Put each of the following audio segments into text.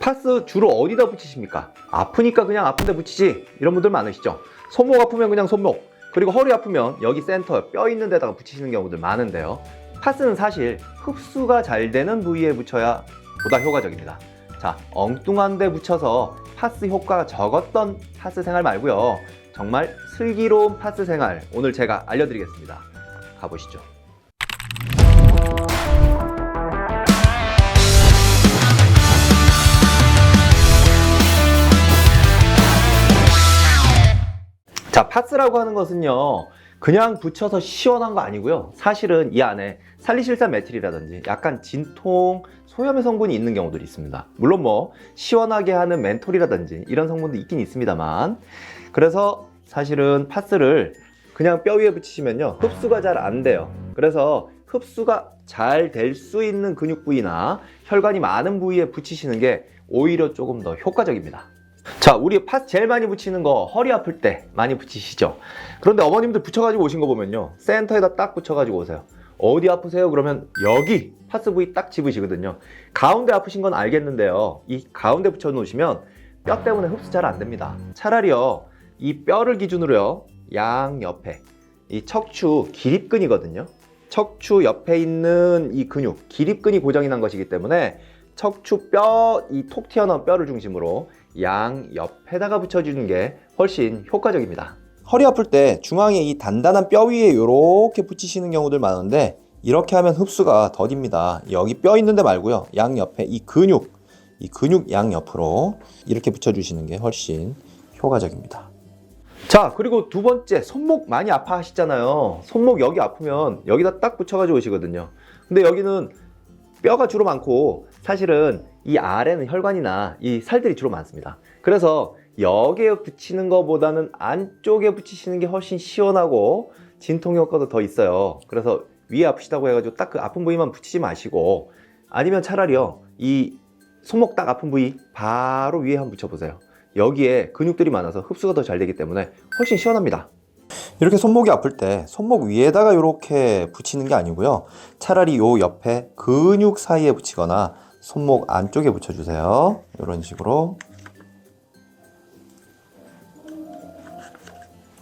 파스 주로 어디다 붙이십니까? 아프니까 그냥 아픈데 붙이지, 이런 분들 많으시죠? 손목 아프면 그냥 손목, 그리고 허리 아프면 여기 센터 뼈 있는 데다가 붙이시는 경우들 많은데요. 파스는 사실 흡수가 잘 되는 부위에 붙여야 보다 효과적입니다. 자, 엉뚱한 데 붙여서 파스 효과가 적었던 파스 생활 말고요, 정말 슬기로운 파스 생활 오늘 제가 알려드리겠습니다. 가보시죠. 자, 파스라고 하는 것은요, 그냥 붙여서 시원한 거 아니고요. 사실은 이 안에 살리실산 메틸이라든지 약간 진통, 소염의 성분이 있는 경우들이 있습니다. 물론 뭐 시원하게 하는 멘톨이라든지 이런 성분도 있긴 있습니다만, 그래서 사실은 파스를 그냥 뼈 위에 붙이시면요, 흡수가 잘 안 돼요. 그래서 흡수가 잘 될 수 있는 근육 부위나 혈관이 많은 부위에 붙이시는 게 오히려 조금 더 효과적입니다. 자, 우리 파스 제일 많이 붙이는 거 허리 아플 때 많이 붙이시죠? 그런데 어머님들 붙여가지고 오신 거 보면요, 센터에다 딱 붙여가지고 오세요. 어디 아프세요? 그러면 여기 파스 부위 딱 집으시거든요. 가운데 아프신 건 알겠는데요, 이 가운데 붙여 놓으시면 뼈 때문에 흡수 잘 안 됩니다. 차라리요, 이 뼈를 기준으로요, 양 옆에 이 척추 기립근이거든요. 척추 옆에 있는 이 근육, 기립근이 고정이 난 것이기 때문에 척추 뼈, 이 톡 튀어나온 뼈를 중심으로 양 옆에다가 붙여주는 게 훨씬 효과적입니다. 허리 아플 때 중앙에 이 단단한 뼈 위에 이렇게 붙이시는 경우들 많은데, 이렇게 하면 흡수가 더딥니다. 여기 뼈 있는데 말고요, 양 옆에 이 근육 양 옆으로 이렇게 붙여주시는 게 훨씬 효과적입니다. 자, 그리고 두 번째, 손목 많이 아파하시잖아요. 손목 여기 아프면 여기다 딱 붙여가지고 오시거든요. 근데 여기는 뼈가 주로 많고 사실은 이 아래는 혈관이나 이 살들이 주로 많습니다. 그래서 여기에 붙이는 것보다는 안쪽에 붙이시는 게 훨씬 시원하고 진통 효과도 더 있어요. 그래서 위에 아프시다고 해가지고 딱 그 아픈 부위만 붙이지 마시고, 아니면 차라리요, 이 손목 딱 아픈 부위 바로 위에 한번 붙여보세요. 여기에 근육들이 많아서 흡수가 더 잘 되기 때문에 훨씬 시원합니다. 이렇게 손목이 아플 때 손목 위에다가 이렇게 붙이는 게 아니고요, 차라리 요 옆에 근육 사이에 붙이거나 손목 안쪽에 붙여주세요. 이런 식으로.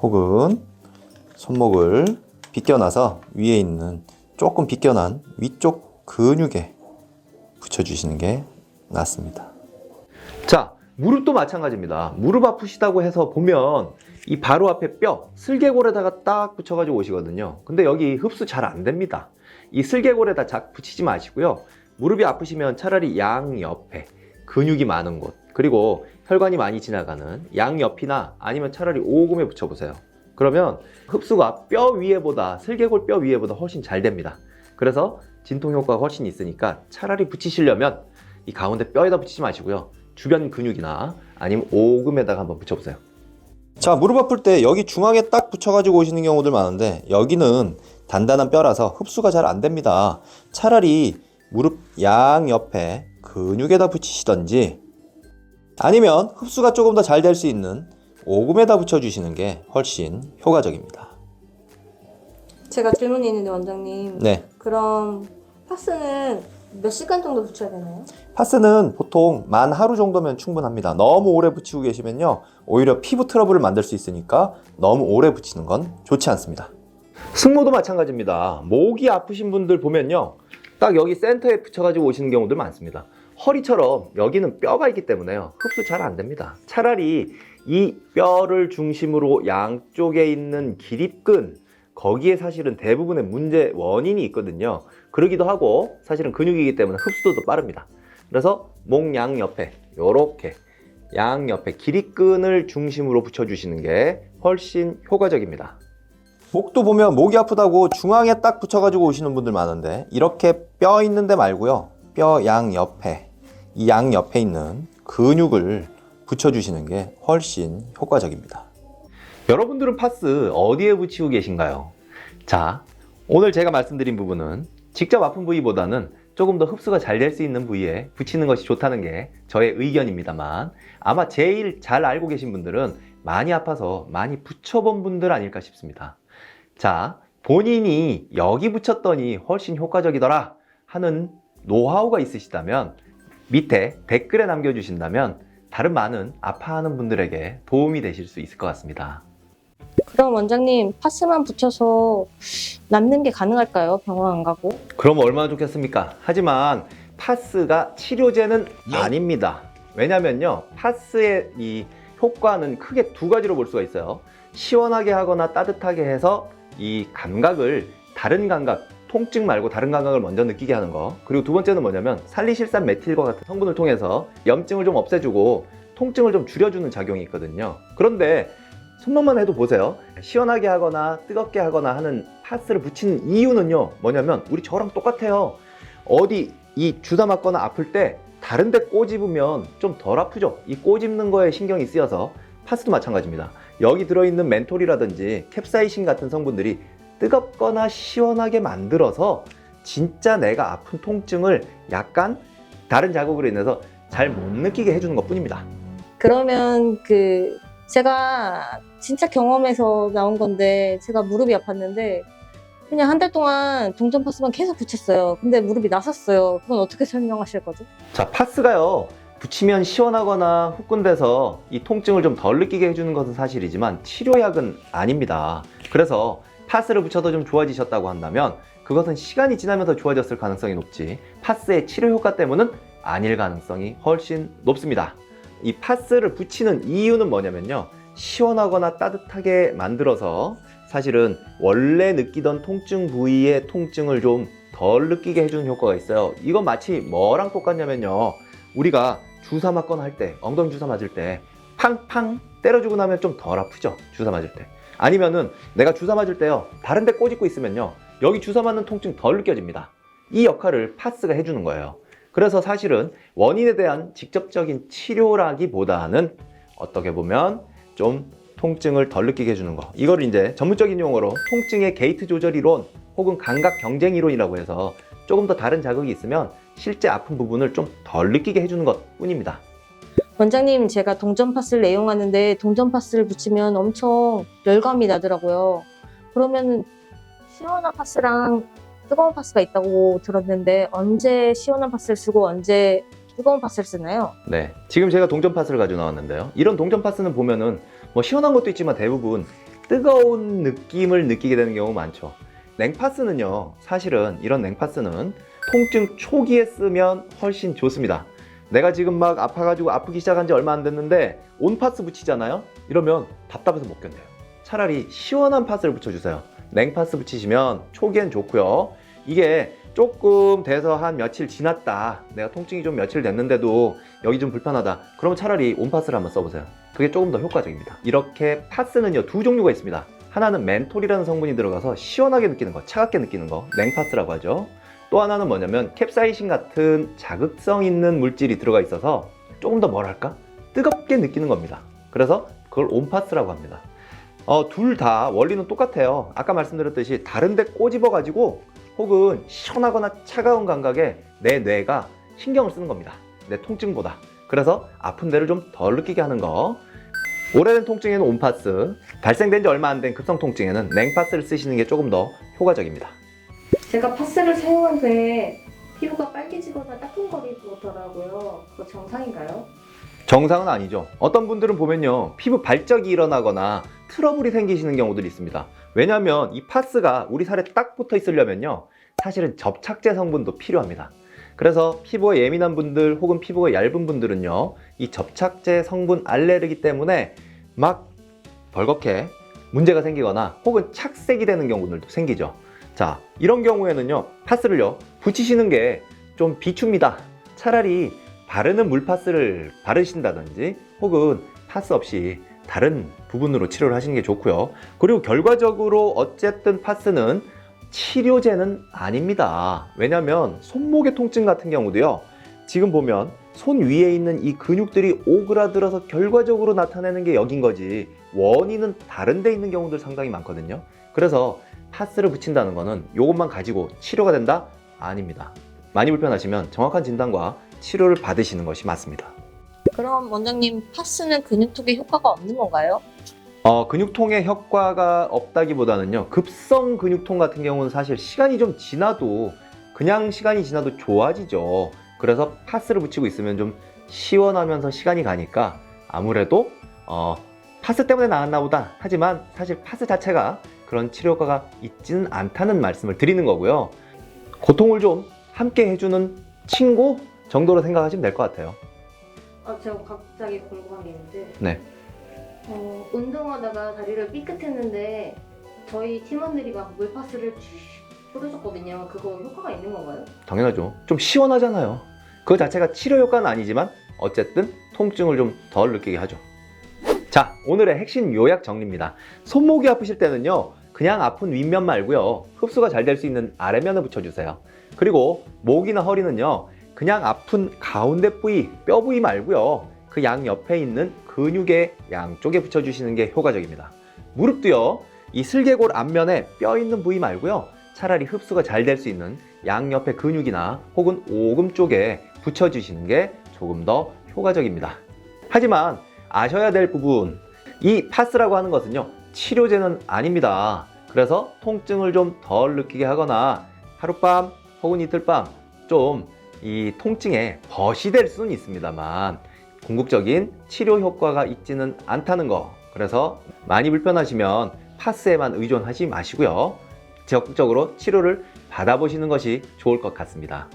혹은 손목을 비껴놔서 위에 있는 조금 비껴난 위쪽 근육에 붙여주시는 게 낫습니다. 자, 무릎도 마찬가지입니다. 무릎 아프시다고 해서 보면 이 바로 앞에 뼈, 슬개골에다가 딱 붙여가지고 오시거든요. 근데 여기 흡수 잘 안 됩니다. 이 슬개골에다 작 붙이지 마시고요, 무릎이 아프시면 차라리 양 옆에 근육이 많은 곳, 그리고 혈관이 많이 지나가는 양 옆이나 아니면 차라리 오금에 붙여보세요. 그러면 흡수가 뼈 위에보다, 슬개골 뼈 위에보다 훨씬 잘 됩니다. 그래서 진통 효과가 훨씬 있으니까 차라리 붙이시려면 이 가운데 뼈에다 붙이지 마시고요, 주변 근육이나 아니면 오금에다가 한번 붙여보세요. 자, 무릎 아플 때 여기 중앙에 딱 붙여가지고 오시는 경우들 많은데, 여기는 단단한 뼈라서 흡수가 잘 안 됩니다. 차라리 무릎 양 옆에 근육에다 붙이시던지, 아니면 흡수가 조금 더 잘 될 수 있는 오금에다 붙여주시는 게 훨씬 효과적입니다. 제가 질문이 있는데 원장님, 네. 그럼 파스는 몇 시간 정도 붙여야 되나요? 파스는 보통 만 하루 정도면 충분합니다. 너무 오래 붙이고 계시면요, 오히려 피부 트러블을 만들 수 있으니까 너무 오래 붙이는 건 좋지 않습니다. 승모도 마찬가지입니다. 목이 아프신 분들 보면요, 딱 여기 센터에 붙여가지고 오시는 경우들 많습니다. 허리처럼 여기는 뼈가 있기 때문에요, 흡수 잘 안 됩니다. 차라리 이 뼈를 중심으로 양쪽에 있는 기립근, 거기에 사실은 대부분의 문제 원인이 있거든요. 그러기도 하고 사실은 근육이기 때문에 흡수도 더 빠릅니다. 그래서 목 양 옆에 요렇게 양 옆에 기립근을 중심으로 붙여주시는 게 훨씬 효과적입니다. 목도 보면 목이 아프다고 중앙에 딱 붙여가지고 오시는 분들 많은데, 이렇게 뼈 있는데 말고요, 뼈 양 옆에, 이 양 옆에 있는 근육을 붙여주시는 게 훨씬 효과적입니다. 여러분들은 파스 어디에 붙이고 계신가요? 자, 오늘 제가 말씀드린 부분은 직접 아픈 부위보다는 조금 더 흡수가 잘 될 수 있는 부위에 붙이는 것이 좋다는 게 저의 의견입니다만, 아마 제일 잘 알고 계신 분들은 많이 아파서 많이 붙여본 분들 아닐까 싶습니다. 자, 본인이 여기 붙였더니 훨씬 효과적이더라 하는 노하우가 있으시다면 밑에 댓글에 남겨주신다면 다른 많은 아파하는 분들에게 도움이 되실 수 있을 것 같습니다. 그럼 원장님 파스만 붙여서 남는 게 가능할까요? 병원 안 가고? 그럼 얼마나 좋겠습니까? 하지만 파스가 치료제는 아닙니다. 왜냐면요, 파스의 이 효과는 크게 두 가지로 볼 수가 있어요. 시원하게 하거나 따뜻하게 해서 이 감각을 다른 감각, 통증 말고 다른 감각을 먼저 느끼게 하는 거. 그리고 두 번째는 뭐냐면 살리실산 메틸과 같은 성분을 통해서 염증을 좀 없애주고 통증을 좀 줄여주는 작용이 있거든요. 그런데 손목만 해도 보세요. 시원하게 하거나 뜨겁게 하거나 하는 파스를 붙이는 이유는요, 뭐냐면 우리 저랑 똑같아요. 어디 이 주사 맞거나 아플 때 다른 데 꼬집으면 좀 덜 아프죠. 이 꼬집는 거에 신경이 쓰여서 파스도 마찬가지입니다. 여기 들어있는 멘톨이라든지 캡사이신 같은 성분들이 뜨겁거나 시원하게 만들어서 진짜 내가 아픈 통증을 약간 다른 자극으로 인해서 잘 못 느끼게 해주는 것 뿐입니다. 그러면 제가 진짜 경험에서 나온 건데 제가 무릎이 아팠는데 그냥 한 달 동안 동전 파스만 계속 붙였어요. 근데 무릎이 나섰어요. 그건 어떻게 설명하실 거죠? 자, 파스가요, 붙이면 시원하거나 후끈돼서 이 통증을 좀 덜 느끼게 해주는 것은 사실이지만 치료약은 아닙니다. 그래서 파스를 붙여도 좀 좋아지셨다고 한다면 그것은 시간이 지나면서 좋아졌을 가능성이 높지, 파스의 치료 효과 때문은 아닐 가능성이 훨씬 높습니다. 이 파스를 붙이는 이유는 뭐냐면요, 시원하거나 따뜻하게 만들어서 사실은 원래 느끼던 통증 부위의 통증을 좀 덜 느끼게 해주는 효과가 있어요. 이건 마치 뭐랑 똑같냐면요, 우리가 주사 맞거나 할 때, 엉덩이 주사 맞을 때 팡팡 때려주고 나면 좀 덜 아프죠, 주사 맞을 때. 아니면은 내가 주사 맞을 때요, 다른 데 꼬집고 있으면요, 여기 주사 맞는 통증 덜 느껴집니다. 이 역할을 파스가 해주는 거예요. 그래서 사실은 원인에 대한 직접적인 치료라기보다는 어떻게 보면 좀 통증을 덜 느끼게 해주는 거, 이걸 이제 전문적인 용어로 통증의 게이트 조절 이론 혹은 감각 경쟁 이론이라고 해서 조금 더 다른 자극이 있으면 실제 아픈 부분을 좀 덜 느끼게 해주는 것 뿐입니다. 원장님, 제가 동전 파스를 애용하는데 동전 파스를 붙이면 엄청 열감이 나더라고요. 그러면 시원한 파스랑 뜨거운 파스가 있다고 들었는데 언제 시원한 파스를 쓰고 언제 뜨거운 파스를 쓰나요? 네, 지금 제가 동전 파스를 가지고 나왔는데요, 이런 동전 파스는 보면은 뭐 시원한 것도 있지만 대부분 뜨거운 느낌을 느끼게 되는 경우가 많죠. 냉파스는요, 사실은 이런 냉파스는 통증 초기에 쓰면 훨씬 좋습니다. 내가 지금 막 아파가지고 아프기 시작한 지 얼마 안 됐는데 온파스 붙이잖아요? 이러면 답답해서 못 견뎌요. 차라리 시원한 파스를 붙여주세요. 냉파스 붙이시면 초기엔 좋고요. 이게 조금 돼서 한 며칠 지났다, 내가 통증이 좀 며칠 됐는데도 여기 좀 불편하다, 그러면 차라리 온파스를 한번 써보세요. 그게 조금 더 효과적입니다. 이렇게 파스는요, 두 종류가 있습니다. 하나는 멘톨이라는 성분이 들어가서 시원하게 느끼는 거, 차갑게 느끼는 거, 냉파스라고 하죠. 또 하나는 뭐냐면 캡사이신 같은 자극성 있는 물질이 들어가 있어서 조금 더 뭐랄까, 뜨겁게 느끼는 겁니다. 그래서 그걸 온파스라고 합니다. 둘 다 원리는 똑같아요. 아까 말씀드렸듯이 다른 데 꼬집어 가지고 혹은 시원하거나 차가운 감각에 내 뇌가 신경을 쓰는 겁니다, 내 통증보다. 그래서 아픈 데를 좀 덜 느끼게 하는 거. 오래된 통증에는 온파스, 발생된 지 얼마 안 된 급성 통증에는 냉파스를 쓰시는 게 조금 더 효과적입니다. 제가 파스를 사용한 후에 피부가 빨개지거나 따끔거리더라고요. 그거 정상인가요? 정상은 아니죠. 어떤 분들은 보면요, 피부 발적이 일어나거나 트러블이 생기시는 경우들이 있습니다. 왜냐하면 이 파스가 우리 살에 딱 붙어 있으려면요, 사실은 접착제 성분도 필요합니다. 그래서 피부가 예민한 분들 혹은 피부가 얇은 분들은요, 이 접착제 성분 알레르기 때문에 막 벌겋게 문제가 생기거나 혹은 착색이 되는 경우들도 생기죠. 자, 이런 경우에는요, 파스를요 붙이시는 게 좀 비춥니다. 차라리 바르는 물파스를 바르신다든지 혹은 파스 없이 다른 부분으로 치료를 하시는 게 좋고요. 그리고 결과적으로 어쨌든 파스는 치료제는 아닙니다. 왜냐하면 손목의 통증 같은 경우도요, 지금 보면 손 위에 있는 이 근육들이 오그라들어서 결과적으로 나타내는 게 여긴 거지, 원인은 다른 데 있는 경우들 상당히 많거든요. 그래서 파스를 붙인다는 거는 이것만 가지고 치료가 된다? 아닙니다. 많이 불편하시면 정확한 진단과 치료를 받으시는 것이 맞습니다. 그럼 원장님, 파스는 근육통에 효과가 없는 건가요? 근육통에 효과가 없다기보다는요, 급성 근육통 같은 경우는 사실 시간이 좀 지나도, 그냥 시간이 지나도 좋아지죠. 그래서 파스를 붙이고 있으면 좀 시원하면서 시간이 가니까 아무래도 파스 때문에 나왔나 보다. 하지만 사실 파스 자체가 그런 치료 효과가 있지는 않다는 말씀을 드리는 거고요. 고통을 좀 함께 해주는 친구 정도로 생각하시면 될 것 같아요. 제가 갑자기 궁금한 게 있는데 네. 운동하다가 다리를 삐끗했는데 저희 팀원들이 막 물파스를 뿌려줬거든요. 그거 효과가 있는 건가요? 당연하죠. 좀 시원하잖아요. 그 자체가 치료 효과는 아니지만 어쨌든 통증을 좀 덜 느끼게 하죠. 자, 오늘의 핵심 요약 정리입니다. 손목이 아프실 때는요, 그냥 아픈 윗면 말고요, 흡수가 잘 될 수 있는 아래면을 붙여주세요. 그리고 목이나 허리는요, 그냥 아픈 가운데 부위, 뼈 부위 말고요, 그 양 옆에 있는 근육의 양쪽에 붙여주시는 게 효과적입니다. 무릎도요, 이 슬개골 앞면에 뼈 있는 부위 말고요, 차라리 흡수가 잘 될 수 있는 양 옆의 근육이나 혹은 오금 쪽에 붙여주시는 게 조금 더 효과적입니다. 하지만 아셔야 될 부분, 이 파스라고 하는 것은요, 치료제는 아닙니다. 그래서 통증을 좀 덜 느끼게 하거나 하룻밤 혹은 이틀밤 좀 이 통증에 벗이 될 수는 있습니다만 궁극적인 치료 효과가 있지는 않다는 거. 그래서 많이 불편하시면 파스에만 의존하지 마시고요, 적극적으로 치료를 받아보시는 것이 좋을 것 같습니다.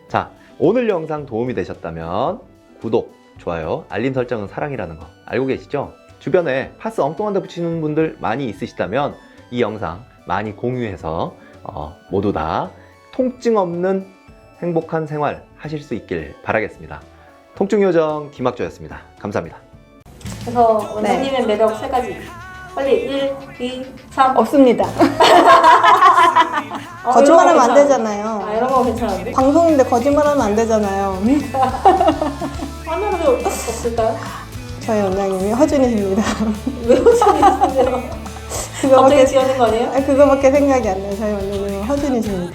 자, 오늘 영상 도움이 되셨다면 구독, 좋아요, 알림 설정은 사랑이라는 거 알고 계시죠? 주변에 파스 엉뚱한 데 붙이는 분들 많이 있으시다면 이 영상 많이 공유해서 모두 다 통증 없는 행복한 생활 하실 수 있길 바라겠습니다. 통증요정 김학조였습니다. 감사합니다. 그래서 원장님의 매력 3가지. 빨리 1, 2, 3. 없습니다. 거짓말하면 안 되잖아요. 이런 거 괜찮은데? 방송인데 거짓말하면 안 되잖아요. 하나도 없을까요? 저희 원장님이 허준이십니다. 왜 웃으시는데요? 갑자기 지어낸 거 아니에요? 그거밖에 생각이 안 나요. 저희 원장님은 허준이십니다.